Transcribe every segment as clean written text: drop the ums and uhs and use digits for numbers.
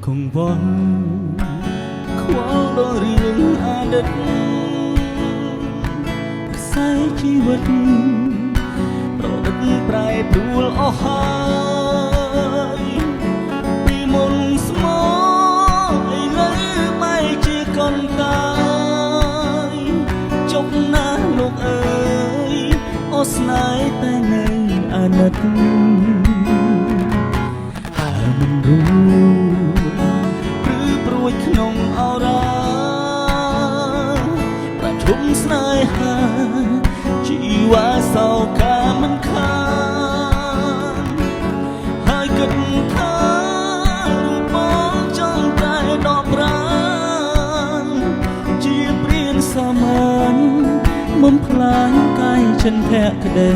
คงวอนខ្វល់ដល់រឿងអតីតខ្សែជីវិតប្រឌិតប្រែប្រួលអស់ហើយពីមុនស្មោះឥឡូវបែរជាកូនកាយចុកណាស់លោកអើយអូស្នេហ៍តែនៅអាណិតហើយមិនรู้ក្នុងអរ៉ាប្រជុំស្នេហាជីវ៉ាសោកាមិនខានហើយគិតថារូបបងចង់តែដកប្រាណជាព្រានសាមញ្ញមុំផ្លាញកាយចិនភក្តី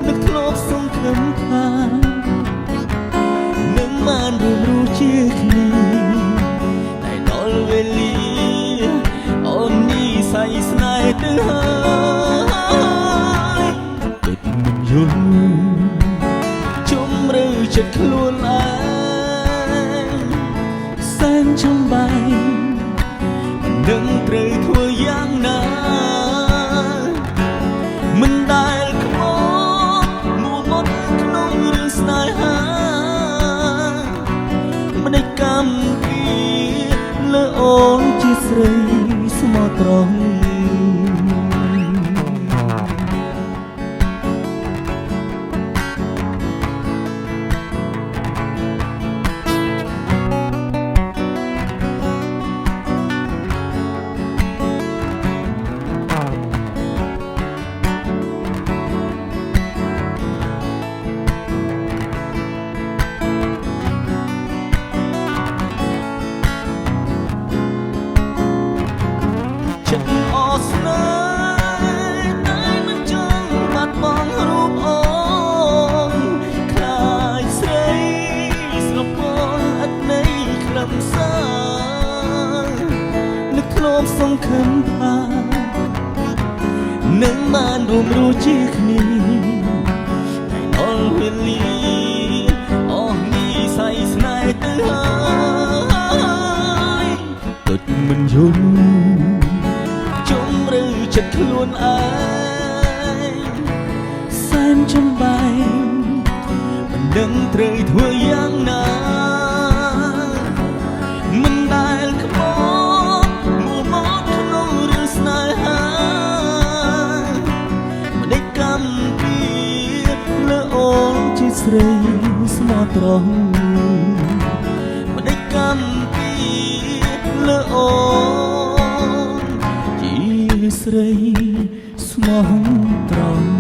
នឹកធ្លាប់សង្ឃឹមថានឹងបានរួមរស់ជាគ្នាតែដល់វេលាអូននេះស័យស្នេហ៍ទៅហើយគិតមិនយល់ជំរឿចិត្តខ្លួនឯងសែនចំបែងនឹងត្រូវធ្វើយ៉ាងណាមិនដែលក្បត់មួមុតក្នុងរឿងស្នេហាមិនได้កម្មពីលើអូនជាស្រីស្មោះត្រង់នឹកធ្លាប់សង្ឃឹមថានឹងបានរួមរស់ជាគ្នាតែដល់វេលាអស់នេះស័យស្នេហ៍ទៅហើយគិតមិនយល់ជំរឿចិត្តខ្លួនឯងសែនចំបែងមិនដឹងត្រូវធ្វើយ៉ាងណាមិនដែលក្បត់មួមកក្នុងរឿងស្នេហាមិនได้កម្មពីលើអូនជាស្រីស្មោះត្រង់មិនได้កម្មពីលើអូនជាស្រីស្មោះត្រង់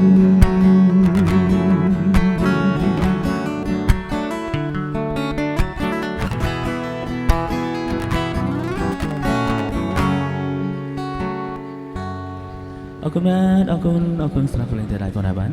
អរគុណបាទអរគុណស្រាប់លេងតែដៃបងណាបាន